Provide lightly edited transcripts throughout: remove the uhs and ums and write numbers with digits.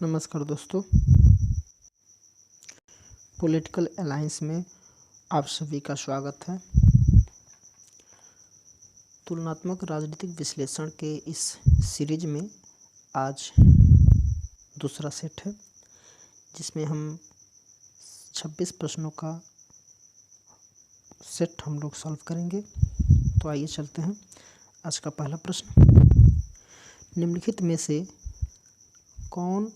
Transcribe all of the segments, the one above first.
नमस्कार दोस्तों, political alliance में आप सभी का स्वागत है। तुलनात्मक राजनीतिक विश्लेषण के इस सीरीज में आज दूसरा सेट है, जिसमें हम 26 प्रश्नों का सेट हम लोग सॉल्व करेंगे। तो आइए चलते हैं। आज का पहला प्रश्न, निम्नलिखित में से कौन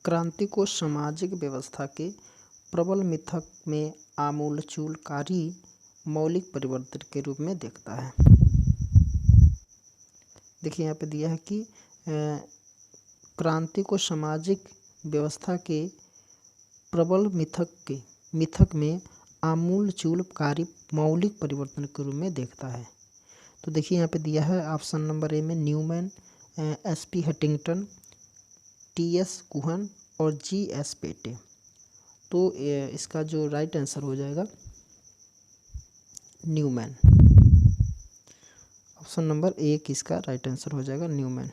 क्रांति को सामाजिक व्यवस्था के प्रबल मिथक में आमूलचूलकारी मौलिक परिवर्तन के रूप में देखता है। देखिए यहाँ पे दिया है कि क्रांति को सामाजिक व्यवस्था के प्रबल मिथक में आमूलचूलकारी मौलिक परिवर्तन के रूप में देखता है। तो देखिए यहाँ पे दिया है ऑप्शन नंबर ए में Newman, S P. Huntington, T S. Kuhn और जी.एस. पेटे। तो इसका जो राइट आंसर हो जाएगा न्यूमैन। ऑप्शन नंबर ए इसका राइट आंसर हो जाएगा न्यूमैन।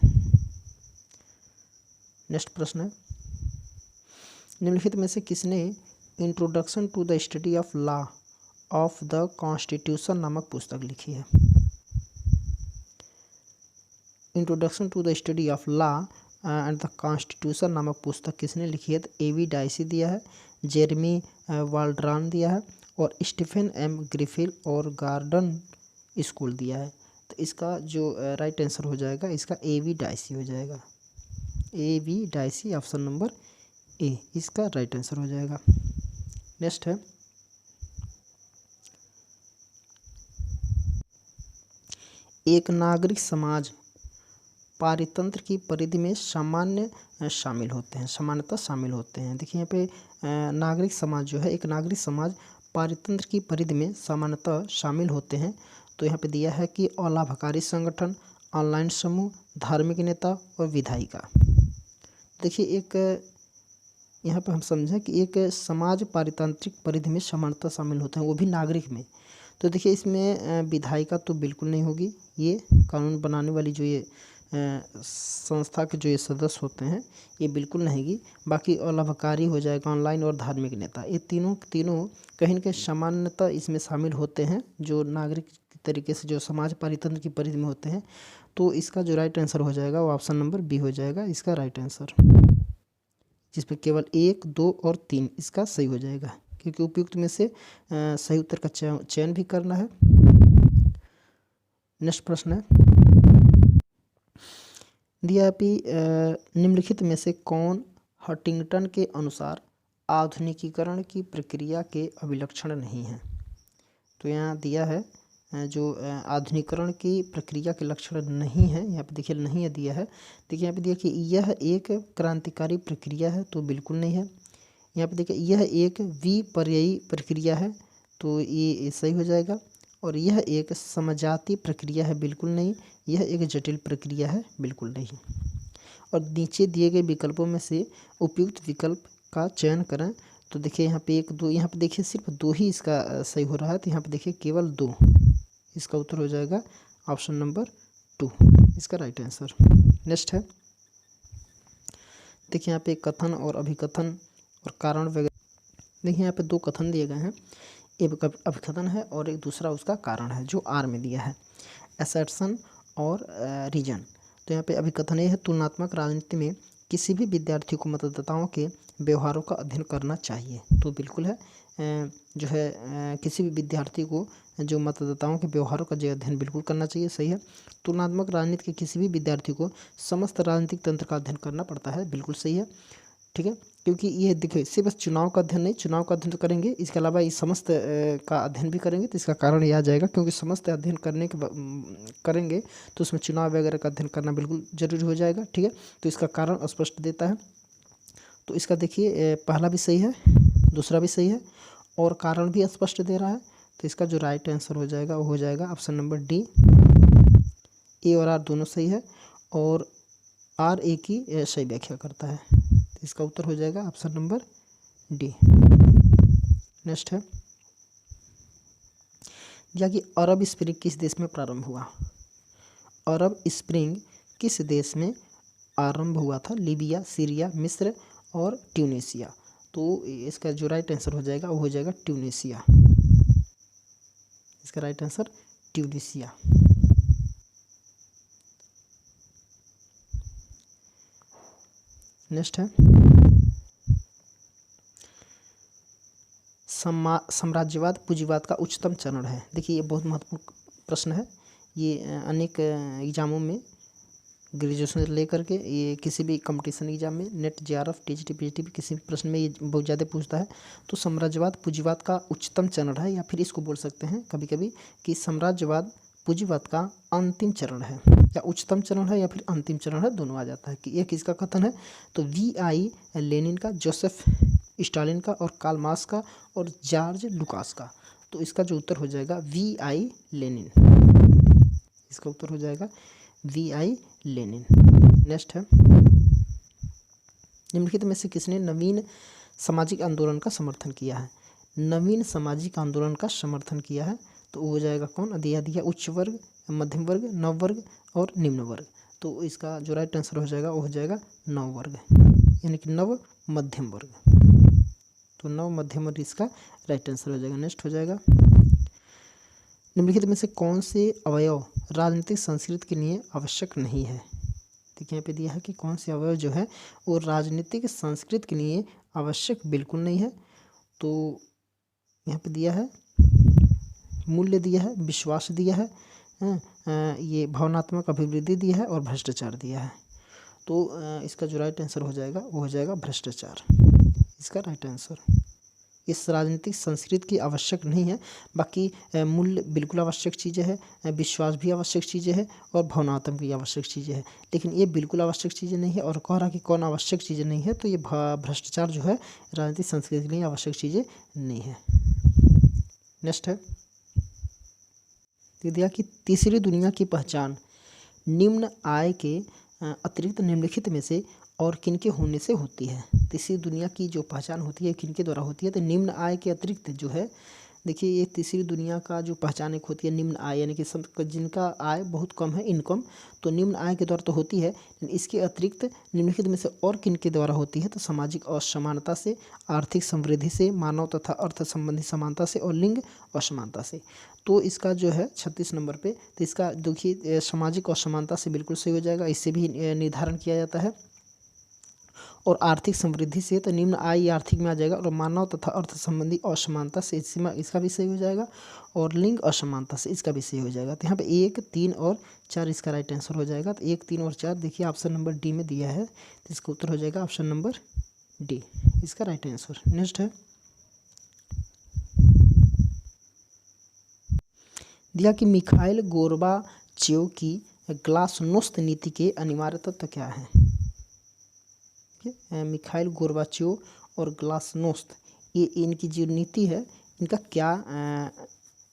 नेक्स्ट प्रश्न है, निम्नलिखित में से किसने introduction to the study of law of the constitution नामक पुस्तक लिखी है। Introduction to the study of law and the constitution नामक पुस्तक किसने लिखी है? तो ए.वी. डाइसी दिया है, जेरेमी वाल्ड्रान दिया है और स्टीफन एम ग्रिफिल और गार्डन स्कूल दिया है। तो इसका जो राइट आंसर हो जाएगा इसका ए.वी. डाइसी हो जाएगा। ए.वी. डाइसी ऑप्शन नंबर ए इसका राइट आंसर हो जाएगा। नेक्स्ट है, एक नागरिक समाज पारितंत्र की परिधि में सामान्यतः शामिल होते हैं। देखिए यहाँ पे नागरिक समाज जो है, एक नागरिक समाज पारितंत्र की परिधि में सामान्यतः शामिल होते हैं। तो यहाँ पे दिया है कि अलाभकारी संगठन, ऑनलाइन समूह, धार्मिक नेता और विधायिका। देखिए एक यहाँ पे हम समझें कि एक समाज पारितंत्रिक परिधि में सामान्यतः शामिल होते हैं, वो भी नागरिक में। तो देखिए इसमें विधायिका तो बिल्कुल नहीं होगी, ये कानून बनाने वाली जो ये संस्था के जो ये सदस्य होते हैं ये बिल्कुल नहीं होगी। बाकी अलाभकारी हो जाएगा, ऑनलाइन और धार्मिक नेता, ये तीनों कहीं न कहीं सामान्यतः इसमें शामिल होते हैं, जो नागरिक तरीके से जो समाज पारितंत्र की परिधि में होते हैं। तो इसका जो राइट आंसर हो जाएगा वो ऑप्शन नंबर बी हो जाएगा इसका राइट आंसर, जिसमें केवल 1, 2 और 3 इसका सही हो जाएगा, क्योंकि उपयुक्त में से सही उत्तर का चयन भी करना है। नेक्स्ट प्रश्न है, दिया निम्नलिखित में से कौन हंटिंगटन के अनुसार आधुनिकीकरण की प्रक्रिया के अभिलक्षण नहीं है? तो यहाँ दिया है जो आधुनिकीकरण की प्रक्रिया के लक्षण नहीं है, यहाँ पे देखिए नहीं है दिया है। देखिए यहाँ पे दिया कि यह एक क्रांतिकारी प्रक्रिया है, तो बिल्कुल नहीं है। यहाँ पे देखिए यह एक विपर्ययी प्रक्रिया है, तो ये सही हो जाएगा। और यह एक समजातीय प्रक्रिया है, बिल्कुल नहीं। यह एक जटिल प्रक्रिया है, बिल्कुल नहीं। और नीचे दिए गए विकल्पों में से उपयुक्त विकल्प का चयन करें। तो देखिए यहाँ पे 1, 2, यहाँ पे देखिए सिर्फ 2 ही इसका सही हो रहा है, तो यहाँ पे देखिए केवल 2 इसका उत्तर हो जाएगा ऑप्शन नंबर 2 इसका राइट आंसर। नेक्स्ट है, देखिए यहाँ पे कथन और अभिकथन और कारण वगैरह। देखिए यहाँ पे 2 कथन दिए गए हैं, एक अभिकथन है और एक दूसरा उसका कारण है, जो आर में दिया है, असर्शन और रीजन। तो यहाँ पे अभिकथन ये है, तुलनात्मक राजनीति में किसी भी विद्यार्थी को मतदाताओं के व्यवहारों का अध्ययन करना चाहिए। तो बिल्कुल है, जो है किसी भी विद्यार्थी को जो मतदाताओं के व्यवहारों का जो अध्ययन बिल्कुल करना चाहिए, सही है। तुलनात्मक राजनीति के किसी भी विद्यार्थी को समस्त राजनीतिक तंत्र का अध्ययन करना पड़ता है, बिल्कुल सही है, ठीक है। क्योंकि ये देखिए सिर्फ बस चुनाव का अध्ययन नहीं, चुनाव का अध्ययन तो करेंगे, इसके अलावा ये समस्त का अध्ययन भी करेंगे। तो इसका कारण ये आ जाएगा, क्योंकि समस्त अध्ययन करेंगे तो उसमें चुनाव वगैरह का अध्ययन करना बिल्कुल जरूरी हो जाएगा, ठीक है। तो इसका कारण स्पष्ट देता है। तो इसका देखिए पहला भी सही है, दूसरा भी सही है और कारण भी स्पष्ट दे रहा है। तो इसका जो राइट आंसर हो जाएगा वो हो जाएगा ऑप्शन नंबर डी। ए और आर दोनों सही है और आर ए की सही व्याख्या करता है। तो इसका उत्तर हो जाएगा ऑप्शन नंबर डी। नेक्स्ट है, या कि अरब स्प्रिंग किस देश में प्रारंभ हुआ? अरब स्प्रिंग किस देश में आरंभ हुआ था? लीबिया, सीरिया, मिस्र और ट्यूनीसिया। तो इसका जो राइट आंसर हो जाएगा वो हो जाएगा ट्यूनीसिया। इसका राइट आंसर ट्यूनीसिया। नेक्स्ट है साम्राज्यवाद पूंजीवाद का उच्चतम चरण है। देखिए ये बहुत महत्वपूर्ण प्रश्न है। ये अनेक एग्जामों में ग्रेजुएशन से लेकर के ये किसी भी कंपटीशन एग्जाम में नेट, जेआरएफ, टीजीटी, पीजीटी किसी भी प्रश्न में ये बहुत ज़्यादा पूछता है। तो साम्राज्यवाद पूंजीवाद का उच्चतम चरण है, या फिर इसको बोल सकते हैं कभी कभी कि साम्राज्यवाद पूंजीवाद का अंतिम चरण है, या उच्चतम चरण है या फिर अंतिम चरण है, दोनों आ जाता है। कि ये किसका कथन है? तो VI लेनिन का, जोसेफ स्टालिन का और कार्ल मार्क्स का और जॉर्ज लुकास का। तो इसका जो उत्तर हो जाएगा VI लेनिन। इसका उत्तर हो जाएगा VI लेनिन। नेक्स्ट है निम्नलिखित में से किसने नवीन सामाजिक आंदोलन का समर्थन किया है? नवीन सामाजिक आंदोलन का समर्थन किया है तो वो हो जाएगा कौन? दिया उच्च वर्ग, मध्यम वर्ग, नव वर्ग और निम्न वर्ग। तो इसका जो राइट आंसर हो जाएगा वो हो जाएगा नव वर्ग, यानी कि नव मध्यम वर्ग। तो नव मध्यम वर्ग इसका राइट आंसर हो जाएगा। नेक्स्ट हो जाएगा निम्नलिखित में से कौन से अवयव राजनीतिक संस्कृति के लिए आवश्यक नहीं है? देखिए यहाँ पे दिया है कि कौन से अवयव जो है वो राजनीतिक संस्कृति के लिए आवश्यक बिल्कुल नहीं है। तो यहाँ पे दिया है मूल्य दिया है, विश्वास दिया है, ये भावनात्मक अभिवृद्धि दिया है और भ्रष्टाचार दिया है। तो इसका जो राइट आंसर हो जाएगा वो हो जाएगा भ्रष्टाचार। इसका राइट आंसर इस राजनीतिक संस्कृति की आवश्यक नहीं है। बाकी मूल्य बिल्कुल आवश्यक चीज़ें है, विश्वास भी आवश्यक चीज़ें है और भावनात्मक भी आवश्यक चीज़ें हैं, लेकिन ये बिल्कुल आवश्यक चीज़ें नहीं है। और कह रहा कि कौन आवश्यक चीज़ें नहीं है, तो ये भ्रष्टाचार जो है राजनीतिक संस्कृति के लिए आवश्यक चीज़ें नहीं है। नेक्स्ट है दिया कि तीसरी दुनिया की पहचान निम्न आय के अतिरिक्त निम्नलिखित में से और किनके होने से होती है? तीसरी दुनिया की जो पहचान होती है किनके द्वारा होती है? तो निम्न आय के अतिरिक्त जो है, देखिए ये तीसरी दुनिया का जो पहचान एक होती है निम्न आय, यानी कि जिनका आय बहुत कम है, इनकम, तो निम्न आय के द्वारा तो होती है। इसके अतिरिक्त निम्नलिखित में से और किनके द्वारा होती है? तो सामाजिक असमानता से, आर्थिक समृद्धि से, मानव तथा अर्थ संबंधी समानता से और लिंग असमानता से। तो इसका जो है 36 नंबर पे, तो इसका देखिए सामाजिक असमानता से बिल्कुल सही हो जाएगा, इससे भी निर्धारण किया जाता है। और आर्थिक समृद्धि से, तो निम्न आय आर्थिक में आ जाएगा। और मानव तथा अर्थ संबंधी असमानता से इसका भी सही हो जाएगा। और लिंग असमानता से इसका भी सही हो जाएगा। तो यहाँ पे 1, 3 और 4 इसका राइट आंसर हो जाएगा। तो 1, 3 और 4 देखिए ऑप्शन नंबर डी में दिया है, तो इसका उत्तर हो जाएगा ऑप्शन नंबर डी, इसका राइट आंसर। नेक्स्ट है दिया कि मिखाइल गोर्बाचेव की ग्लासनोस्त नीति के अनिवार्य तत्व क्या है? मिखाइल गोर्बाचेव और ग्लासनोस्त, ये इनकी जो नीति है इनका क्या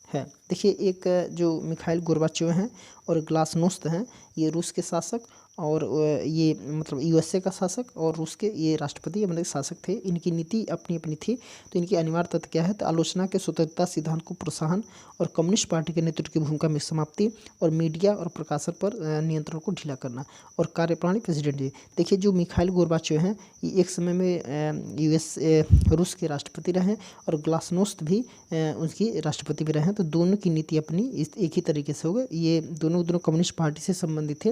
है? देखिए एक जो मिखाइल गोर्बाचेव हैं और ग्लासनोस्त हैं, ये रूस के शासक और ये मतलब यूएसए का शासक और रूस के ये राष्ट्रपति मतलब शासक थे। इनकी नीति अपनी अपनी थी। तो इनकी अनिवार्य तत्व क्या है? तो आलोचना के स्वतंत्रता सिद्धांत को प्रोत्साहन और कम्युनिस्ट पार्टी के नेतृत्व की भूमिका में समाप्ति और मीडिया और प्रकाशन पर नियंत्रण को ढीला करना और कार्यप्रणाली प्रेसिडेंट। देखिए जो मिखाइल गोर्बाचेव हैं ये एक समय में रूस के राष्ट्रपति रहे और ग्लासनोस्त भी उनकी राष्ट्रपति भी रहे। तो दोनों की नीति अपनी एक ही तरीके से हो गए। ये दोनों कम्युनिस्ट पार्टी से संबंधित थे,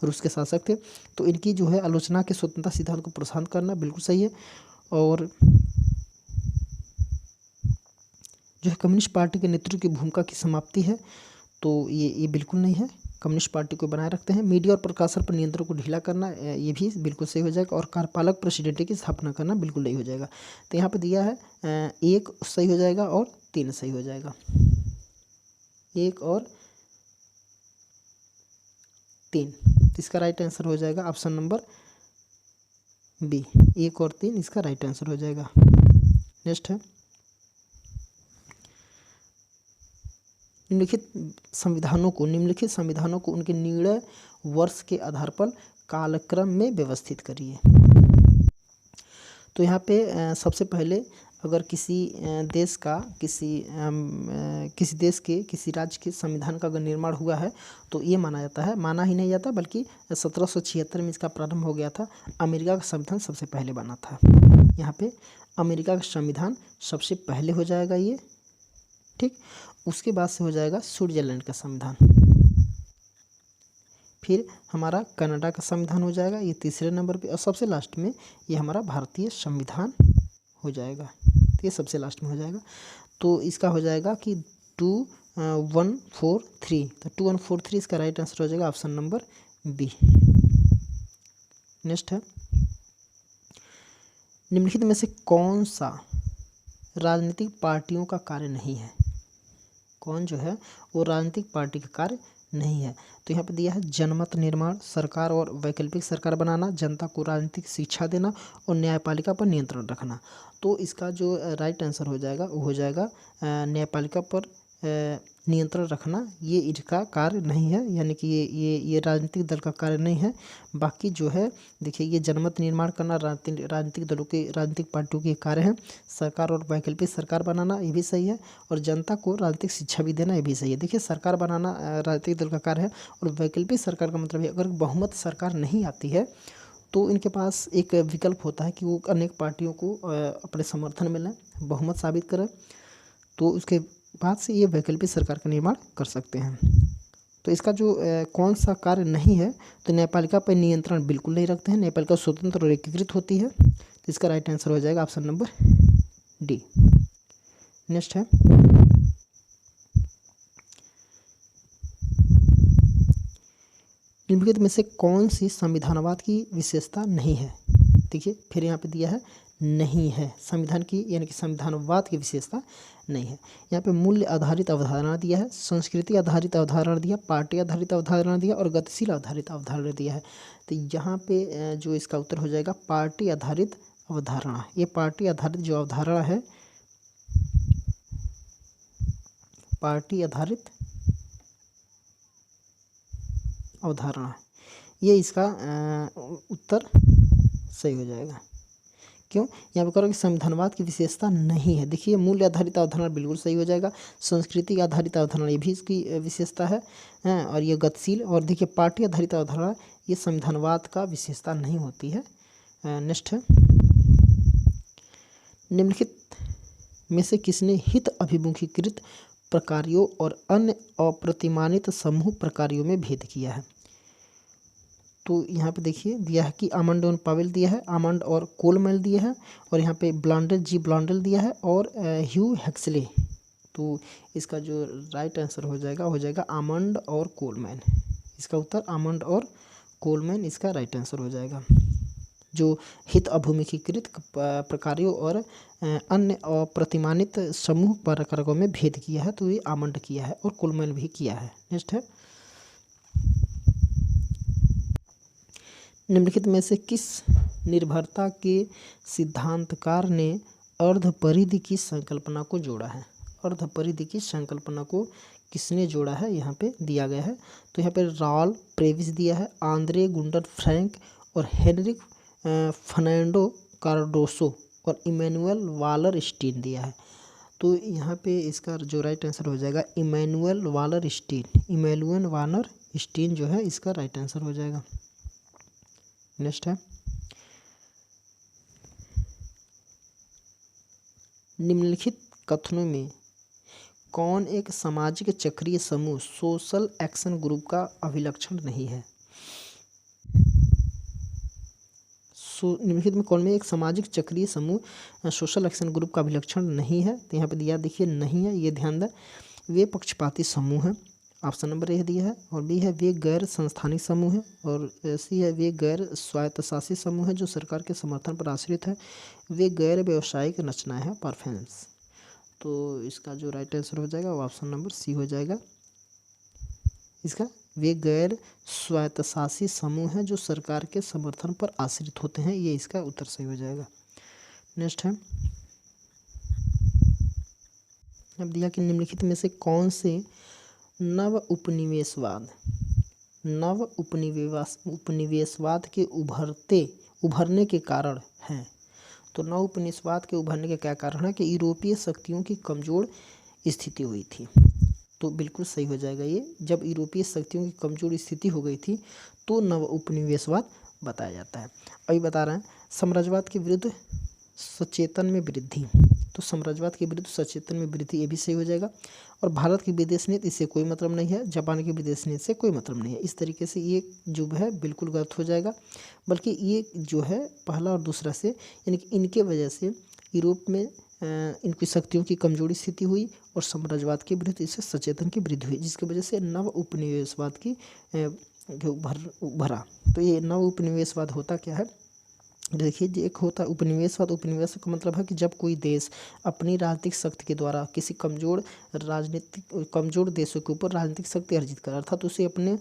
रूस के शासक थे। तो इनकी जो है आलोचना के स्वतंत्रता सिद्धांत को प्रोत्साहन करना बिल्कुल सही है। और जो है कम्युनिस्ट पार्टी के नेतृत्व की भूमिका की समाप्ति है, तो ये बिल्कुल नहीं है। कम्युनिस्ट पार्टी को बनाए रखते हैं। मीडिया और प्रकाशन पर नियंत्रण को ढीला करना, ये भी बिल्कुल सही हो जाएगा। और कार्यपालक प्रेसिडेंट की स्थापना करना बिल्कुल नहीं हो जाएगा। तो यहाँ पे दिया है 1 सही हो जाएगा और 3 सही हो जाएगा। 1 और 3, इसका राइट आंसर हो जाएगा ऑप्शन नंबर बी। 1 और 3 इसका राइट आंसर हो जाएगा। नेक्स्ट है निम्नलिखित संविधानों को उनके निर्णय वर्ष के आधार पर कालक्रम में व्यवस्थित करिए। तो यहाँ पे सबसे पहले अगर किसी देश का किसी देश के किसी राज्य के संविधान का अगर निर्माण हुआ है तो ये माना जाता है, माना ही नहीं जाता बल्कि 1776 में इसका प्रारंभ हो गया था। अमेरिका का संविधान सबसे पहले बना था। यहाँ पे अमेरिका का संविधान सबसे पहले हो जाएगा ये, ठीक। उसके बाद से हो जाएगा स्विट्जरलैंड का संविधान, फिर हमारा कनाडा का संविधान हो जाएगा ये तीसरे नंबर पे, और सबसे लास्ट में ये हमारा भारतीय संविधान हो जाएगा। तो ये सबसे लास्ट में हो जाएगा। तो इसका हो जाएगा कि 2143, तो 2143 इसका राइट आंसर हो जाएगा ऑप्शन नंबर बी। नेक्स्ट है, निम्नलिखित में से कौन सा राजनीतिक पार्टियों का कार्य नहीं है? कौन जो है वो राजनीतिक पार्टी का कार्य नहीं है? तो यहाँ पे दिया है जनमत निर्माण, सरकार और वैकल्पिक सरकार बनाना, जनता को राजनीतिक शिक्षा देना और न्यायपालिका पर नियंत्रण रखना। तो इसका जो राइट आंसर हो जाएगा वो हो जाएगा न्यायपालिका पर नियंत्रण रखना। ये इसका कार्य नहीं है, यानी कि ये राजनीतिक दल का कार्य नहीं है। बाकी जो है देखिए, ये जनमत निर्माण करना राजनीतिक दलों के, राजनीतिक पार्टियों के कार्य है। सरकार और वैकल्पिक सरकार बनाना ये भी सही है, और जनता को राजनीतिक शिक्षा भी देना ये भी सही है। देखिए, सरकार बनाना राजनीतिक दल का कार्य है, और वैकल्पिक सरकार का मतलब है अगर बहुमत सरकार नहीं आती है तो इनके पास एक विकल्प होता है कि वो अनेक पार्टियों को अपने समर्थन में लें, बहुमत साबित करें, तो उसके बाद से ये वैकल्पिक सरकार का निर्माण कर सकते हैं। तो इसका जो कौन सा कार्य नहीं है, तो न्यायपालिका पर नियंत्रण बिल्कुल नहीं रखते हैं। न्यायपालिका स्वतंत्र और एकीकृत होती है। तो इसका राइट आंसर हो जाएगा ऑप्शन नंबर डी। नेक्स्ट है, निम्नलिखित में से कौन सी संविधानवाद की विशेषता नहीं है? देखिए, फिर यहाँ पे दिया है नहीं है, संविधान की यानी कि संविधानवाद की विशेषता नहीं है। यहाँ पे मूल्य आधारित अवधारणा दिया है, संस्कृति आधारित अवधारणा दिया, पार्टी आधारित अवधारणा दिया और गतिशील आधारित अवधारणा दिया है। तो यहाँ पे जो इसका उत्तर हो जाएगा पार्टी आधारित अवधारणा। ये पार्टी आधारित जो अवधारणा है, पार्टी आधारित अवधारणा, ये इसका उत्तर सही हो जाएगा। क्यों? यहाँ पे करोगे संविधानवाद की विशेषता नहीं है। देखिए, मूल्य आधारित अवधारणा बिल्कुल सही हो जाएगा, संस्कृति आधारित अवधारणा ये भी इसकी विशेषता है, और ये गतिशील, और देखिए पार्टी आधारित अवधारणा ये संविधानवाद का विशेषता नहीं होती है। नेक्स्ट है, निम्नलिखित में से किसने हित अभिमुखीकृत प्रकारों और अन्य अप्रतिमानित समूह प्रकारों में भेद किया है? तो यहाँ पे देखिए दिया है कि आमंड और पावेल दिया है, आमंड और कोलमेल दिया है, और यहाँ पे ब्लांडल दिया है, और ह्यू हेक्सले। तो इसका जो राइट आंसर हो जाएगा आमंड और कोलमैन। इसका उत्तर आमंड और कोलमैन इसका राइट आंसर हो जाएगा। जो हित अभिमुखीकृत प्रकारों और अन्य अप्रतिमानित समूह प्रकारों में भेद किया है, तो ये आमंड किया है और कोलमैन भी किया है। नेक्स्ट है, निम्नलिखित में से किस निर्भरता के सिद्धांतकार ने अर्धपरिधि की संकल्पना को जोड़ा है? अर्धपरिधि की संकल्पना को किसने जोड़ा है, यहाँ पे दिया गया है। तो यहाँ पे राल प्रेविस दिया है, आंद्रे गुंडर फ्रैंक और हेनरिक फर्नांडो कार्डोसो और इमैनुअल वालर स्टीन दिया है। तो यहाँ पे इसका जो राइट आंसर हो जाएगा इमैनुअल वालर स्टीन जो है इसका राइट आंसर हो जाएगा। नेक्स्ट है, निम्नलिखित कथनों में कौन एक सामाजिक चक्रीय समूह सोशल एक्शन ग्रुप का अभिलक्षण नहीं है? निम्नलिखित में कौन में एक सामाजिक चक्रीय समूह सोशल एक्शन ग्रुप का अभिलक्षण नहीं है? तो यहाँ पे दिया देखिए नहीं है, ये ध्यान दें। वे पक्षपाती समूह हैं, ऑप्शन नंबर ए दिया है, और बी है वे गैर संस्थानिक समूह है, और सी है वे गैर स्वायत्तशासी समूह है जो सरकार के समर्थन पर आश्रित है, वे गैर व्यावसायिक रचनाएं हैं परफॉर्मेंस। तो इसका जो राइट आंसर हो जाएगा वो ऑप्शन नंबर सी हो जाएगा। इसका वे गैर स्वायत्तशासी समूह हैं जो सरकार के समर्थन पर आश्रित होते हैं, ये इसका उत्तर सही हो जाएगा। नेक्स्ट है, अब दिया कि निम्नलिखित में से कौन से नव उपनिवेशवाद के उभरने के कारण हैं? तो नव उपनिवेशवाद के उभरने के क्या कारण है कि यूरोपीय शक्तियों की कमजोर स्थिति हुई थी। तो बिल्कुल सही हो जाएगा ये, जब यूरोपीय शक्तियों की कमजोर स्थिति हो गई थी तो नव उपनिवेशवाद बताया जाता है। अभी बता रहे हैं साम्राज्यवाद के विरुद्ध सचेतन में वृद्धि, तो साम्राज्यवाद के विरुद्ध सचेतन में वृद्धि, ये भी सही हो जाएगा। और भारत की विदेश नीति इससे कोई मतलब नहीं है, जापान की विदेश नीति से कोई मतलब नहीं है। इस तरीके से ये जो है बिल्कुल गलत हो जाएगा, बल्कि ये जो है पहला और दूसरा से, यानी कि इनके वजह से यूरोप में इनकी शक्तियों की कमजोरी स्थिति हुई और साम्राज्यवाद के विरुद्ध इससे सचेतन की वृद्धि हुई, जिसकी वजह से नव उपनिवेशवाद की उभरा। तो ये नव उपनिवेशवाद होता क्या है, देखिए जो एक होता है उपनिवेशवाद। उपनिवेश का मतलब है कि जब कोई देश अपनी राजनीतिक शक्ति के द्वारा किसी कमजोर देशों के ऊपर राजनीतिक शक्ति अर्जित करे, अर्थात उसे अपने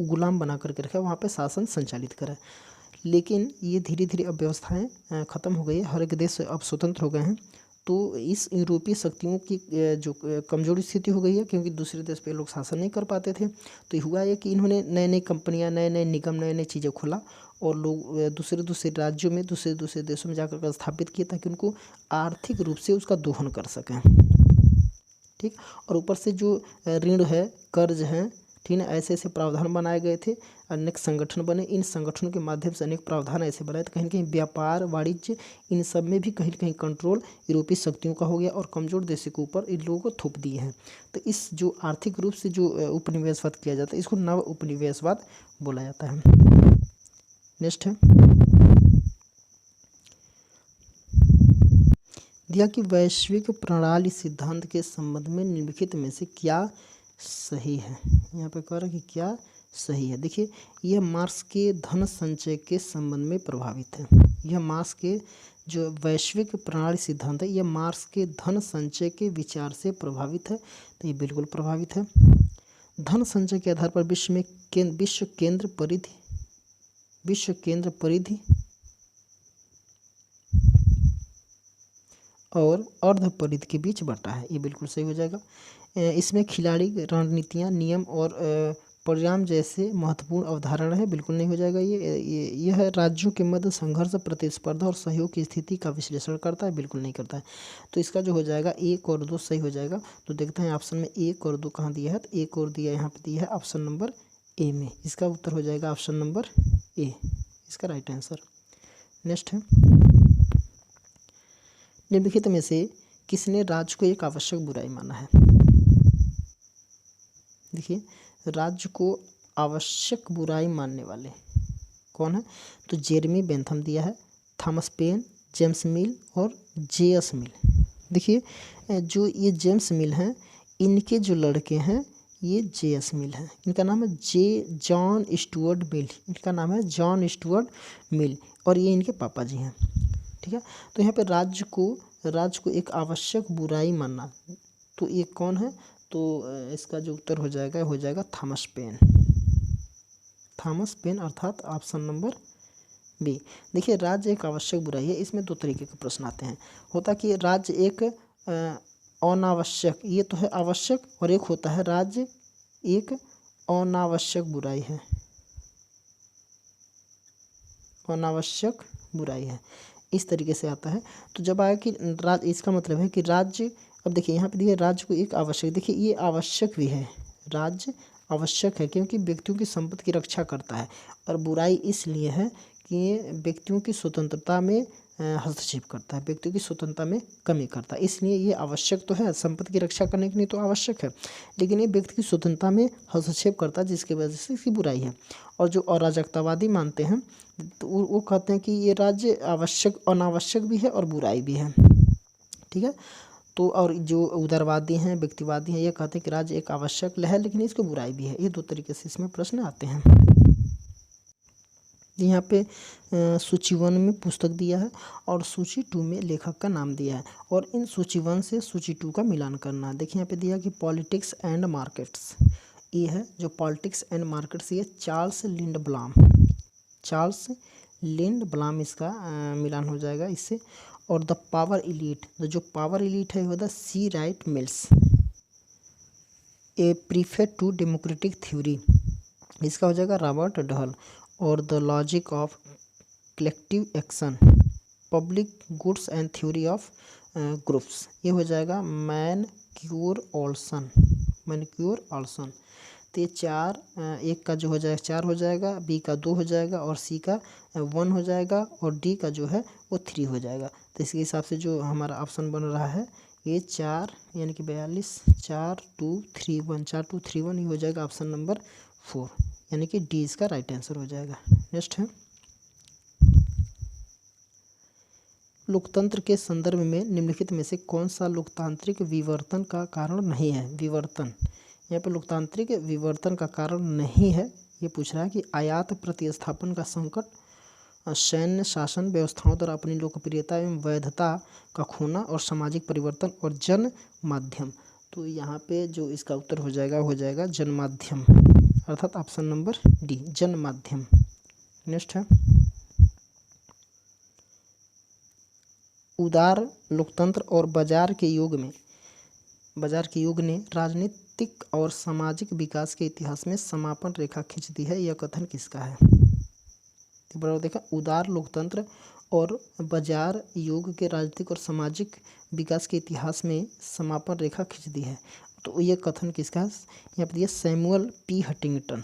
गुलाम बना करके रखे, वहाँ पे शासन संचालित करे। लेकिन ये धीरे धीरे अब व्यवस्थाएं ख़त्म हो गई है, हर एक देश अब स्वतंत्र हो गए हैं। तो इस यूरोपीय शक्तियों की जो कमजोर स्थिति हो गई है, क्योंकि दूसरे देश पे लोग शासन नहीं कर पाते थे, तो हुआ ये कि इन्होंने नए नए कंपनियां, नए नए निगम, नए नए चीज़ें खोला और लोग दूसरे दूसरे राज्यों में, दूसरे दूसरे देशों में जाकर स्थापित किए ताकि उनको आर्थिक रूप से उसका दोहन कर सकें। ठीक, और ऊपर से जो ऋण है, कर्ज है, ठीक है, ऐसे ऐसे प्रावधान बनाए गए थे, अनेक संगठन बने। इन संगठनों के माध्यम से अनेक प्रावधान ऐसे बनाए तो कहीं ना कहीं व्यापार, वाणिज्य, इन सब में भी कहीं ना कहीं कंट्रोल यूरोपीय शक्तियों का हो गया और कमजोर देशों के ऊपर इन लोगों को थोप दिए हैं। तो इस जो आर्थिक रूप से जो उपनिवेशवाद किया जाता है, इसको नव उपनिवेशवाद बोला जाता है। नेक्स्ट है दिया कि वैश्विक प्रणाली सिद्धांत के संबंध में निम्नलिखित में से क्या सही है। यहाँ पे कह रहा है कि क्या सही है। देखिए यह मार्क्स के धन संचय के संबंध में प्रभावित है। यह मार्क्स के जो वैश्विक प्रणाली सिद्धांत है, यह मार्क्स के धन संचय के विचार से प्रभावित है। तो ये बिल्कुल प्रभावित है। धन संचय के आधार पर विश्व केंद्र परिधि और अर्ध परिधि के बीच बटा है, ये बिल्कुल सही हो जाएगा। इसमें खिलाड़ी, रणनीतियाँ, नियम और परिणाम जैसे महत्वपूर्ण अवधारणा है, बिल्कुल नहीं हो जाएगा। यह राज्यों के मध्य संघर्ष, प्रतिस्पर्धा और सहयोग की स्थिति का विश्लेषण करता है, बिल्कुल नहीं करता है। तो इसका जो हो जाएगा 1 और 2 सही हो जाएगा। तो देखते हैं ऑप्शन में 1 और 2 कहाँ दिया है, तो 1 और दिया यहाँ पे दिया है ऑप्शन नंबर ए में। इसका उत्तर हो जाएगा ऑप्शन नंबर ए, इसका राइट आंसर। नेक्स्ट है निम्नलिखित में से किसने राज्य को एक आवश्यक बुराई माना है। देखिए राज्य को आवश्यक बुराई मानने वाले कौन है, तो जेरेमी बेंथम दिया है, थॉमस पेन, जेम्स मिल और जे.एस. मिल। देखिए जो ये जेम्स मिल हैं, इनके जो लड़के हैं ये जे.एस. मिल हैं। इनका नाम है जॉन स्टुअर्ट मिल, इनका नाम है जॉन स्टुअर्ट मिल और ये इनके पापा जी हैं। ठीक है, तो यहाँ पे राज्य को एक आवश्यक बुराई मानना, तो ये कौन है, तो इसका जो उत्तर हो जाएगा थॉमस पेन अर्थात ऑप्शन नंबर बी। देखिए राज्य एक आवश्यक बुराई है, इसमें 2 तरीके के प्रश्न आते हैं। होता कि राज्य एक अनावश्यक, ये तो है आवश्यक, और एक होता है राज्य एक अनावश्यक बुराई है, अनावश्यक बुराई है, इस तरीके से आता है। तो जब आया कि राज्य, इसका मतलब है कि राज्य, अब देखिए यहाँ पे दिया राज्य को एक आवश्यक, देखिए ये आवश्यक भी है, राज्य आवश्यक है क्योंकि व्यक्तियों की संपत्ति की रक्षा करता है, और बुराई इसलिए है कि ये व्यक्तियों की स्वतंत्रता में हस्तक्षेप करता है, व्यक्तियों की स्वतंत्रता में कमी करता है, इसलिए ये आवश्यक तो है, संपत्ति की रक्षा करने के लिए तो आवश्यक है, लेकिन ये व्यक्ति की स्वतंत्रता में हस्तक्षेप करता है, जिसकी वजह से इसकी बुराई है। और जो अराजकतावादी मानते हैं तो वो कहते हैं कि ये राज्य आवश्यक, अनावश्यक भी है और बुराई भी है। ठीक है, तो और जो उदारवादी हैं, व्यक्तिवादी हैं, ये कहते हैं कि राज्य एक आवश्यक है लेकिन इसको बुराई भी है। ये 2 तरीके से इसमें प्रश्न आते हैं। यहाँ पे सूची 1 में पुस्तक दिया है और सूची 2 में लेखक का नाम दिया है, और इन सूची 1 से सूची 2 का मिलान करना। देखिए यहाँ पे दिया कि पॉलिटिक्स एंड मार्केट्स, ये है जो पॉलिटिक्स एंड मार्केट्स, ये चार्ल्स लिंडब्लॉम इसका मिलान हो जाएगा इससे। और द पावर इलीट, जो पावर इलीट है वो the C Wright Mills, a preface to democratic theory, इसका हो जाएगा रॉबर्ट डहल। और the logic of collective action, public goods and theory of groups, ये हो जाएगा मैनक्यूर ऑल्सन, मैनक्यूर ऑल्सन। तो ये चार, एक का जो हो जाएगा 4 हो जाएगा, बी का 2 हो जाएगा और सी का 1 हो जाएगा और डी का जो है वो 3 हो जाएगा। तो इसके हिसाब से जो हमारा ऑप्शन बन रहा है ये 4 यानी कि 42, 4 2 3 1, 4 2 3 1, ये हो जाएगा ऑप्शन नंबर 4, यानी कि डी इसका राइट आंसर हो जाएगा। नेक्स्ट है, लोकतंत्र के संदर्भ में निम्नलिखित में से कौन सा लोकतांत्रिक विवर्तन का कारण नहीं है। विवर्तन, यहाँ पे लोकतांत्रिक विवर्तन का कारण नहीं है, ये पूछ रहा है कि आयात प्रतिस्थापन का संकट, सैन्य शासन व्यवस्थाओं द्वारा अपनी लोकप्रियता एवं वैधता का खोना और सामाजिक परिवर्तन और जन माध्यम। तो यहाँ पे जो इसका उत्तर हो जाएगा जन माध्यम, अर्थात ऑप्शन नंबर डी जन माध्यम। नेक्स्ट है, उदार लोकतंत्र और बाजार के युग ने राजनीतिक और सामाजिक विकास के इतिहास में समापन रेखा खींच दी है, यह कथन किसका है। तो बराबर देखा, उदार लोकतंत्र और बाजार युग के राजनीतिक और सामाजिक विकास के इतिहास में समापन रेखा खींच दी है, तो यह कथन किसका है। यहाँ पर दिया Samuel P Huntington,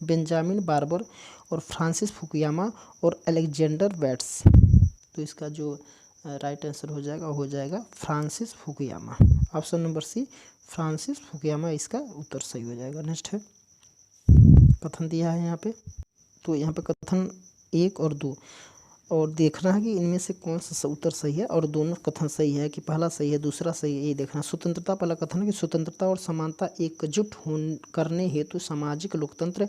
Benjamin Barber और फ्रांसिस फुकुयामा और अलेक्जेंडर बैट्स। तो इसका जो राइट आंसर हो जाएगा Francis Fukuyama, option number C Francis Fukuyama इसका उत्तर सही हो जाएगा। नेक्स्ट है, कथन दिया है यहाँ पे, तो यहाँ पे कथन 1 और 2 और देखना है कि इनमें से कौन सा उत्तर सही है और दोनों कथन सही है कि पहला सही है दूसरा सही है, ये देखना। स्वतंत्रता, पहला कथन है कि स्वतंत्रता और समानता एकजुट करने हेतु सामाजिक लोकतंत्र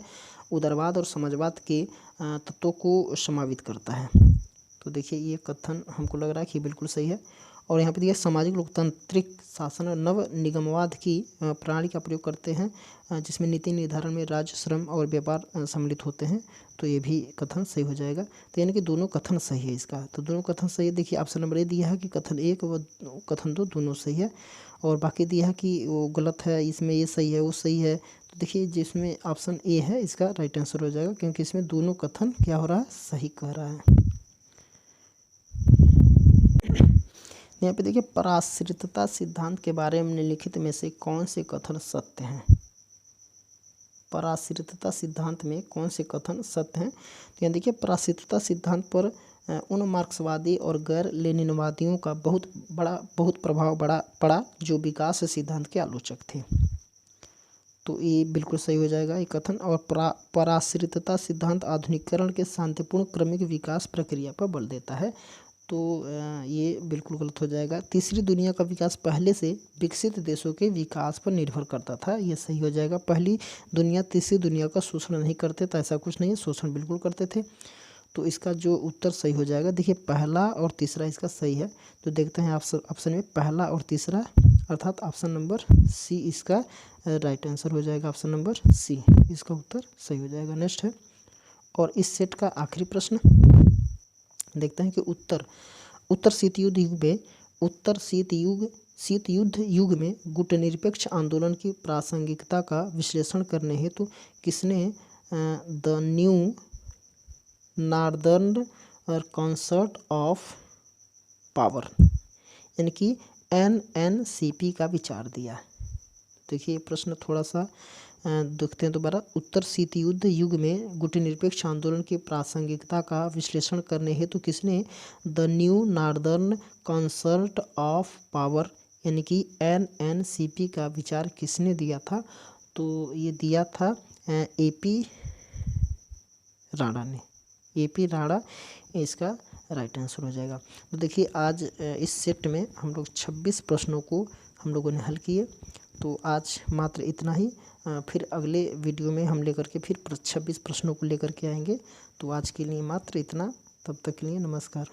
उदारवाद और समाजवाद के तत्वों को समावित करता है। तो देखिए ये कथन हमको लग रहा है कि बिल्कुल सही है। और यहाँ पे दिया सामाजिक लोकतांत्रिक शासन और नव निगमवाद की प्रणाली का प्रयोग करते हैं, जिसमें नीति निर्धारण में राज्य, श्रम और व्यापार सम्मिलित होते हैं, तो ये भी कथन सही हो जाएगा। तो यानी कि दोनों कथन सही है इसका, तो दोनों कथन सही है। देखिए ऑप्शन नंबर ए दिया है कि कथन 1 व कथन 2 दोनों सही है, और बाकी दिया है कि वो गलत है, इसमें ये सही है वो सही है। तो देखिए जिसमें ऑप्शन ए है इसका राइट आंसर हो जाएगा, क्योंकि इसमें दोनों कथन क्या हो रहा है, सही कह रहा है। यहाँ पे देखिए पराश्रितता सिद्धांत के बारे में निम्नलिखित में से कौन से कथन सत्य हैं। पराश्रितता सिद्धांत में कौन से कथन सत्य हैं। तो यहाँ देखिए पराश्रितता सिद्धांत पर उन मार्क्सवादी और गैर लेनिनवादियों का बहुत प्रभाव पड़ा जो विकास सिद्धांत के आलोचक थे। तो ये बिल्कुल सही हो जाएगा ये कथन। और पराश्रितता सिद्धांत आधुनिकीकरण के शांतिपूर्ण क्रमिक विकास प्रक्रिया पर बल देता है, तो ये बिल्कुल गलत हो जाएगा। तीसरी दुनिया का विकास पहले से विकसित देशों के विकास पर निर्भर करता था, ये सही हो जाएगा। पहली दुनिया तीसरी दुनिया का शोषण नहीं करते था, ऐसा कुछ नहीं है, शोषण बिल्कुल करते थे। तो इसका जो उत्तर सही हो जाएगा, देखिए पहला और तीसरा इसका सही है। तो देखते हैं ऑप्शन में पहला और तीसरा, अर्थात ऑप्शन नंबर सी इसका राइट आंसर हो जाएगा, ऑप्शन नंबर सी इसका उत्तर सही हो जाएगा। नेक्स्ट है, और इस सेट का आखिरी प्रश्न देखते हैं कि उत्तर शीत युद्ध युग में गुटनिरपेक्ष आंदोलन की प्रासंगिकता का विश्लेषण करने हेतु किसने the new northern concert of power यानी कि NNCP का विचार दिया। देखिए प्रश्न थोड़ा सा देखते हैं दोबारा। उत्तर शीत युद्ध युग में गुटनिरपेक्ष आंदोलन की प्रासंगिकता का विश्लेषण करने हेतु किसने the new northern concert of power यानी कि NNCP का विचार किसने दिया था। तो ये दिया था AP राणा ने, AP राणा इसका राइट आंसर हो जाएगा। तो देखिए आज इस सेट में हम लोग 26 प्रश्नों को हम लोगों ने हल किए। तो आज मात्र इतना ही, फिर अगले वीडियो में हम लेकर के फिर 26 प्रश्नों को लेकर के आएंगे। तो आज के लिए मात्र इतना, तब तक के लिए नमस्कार।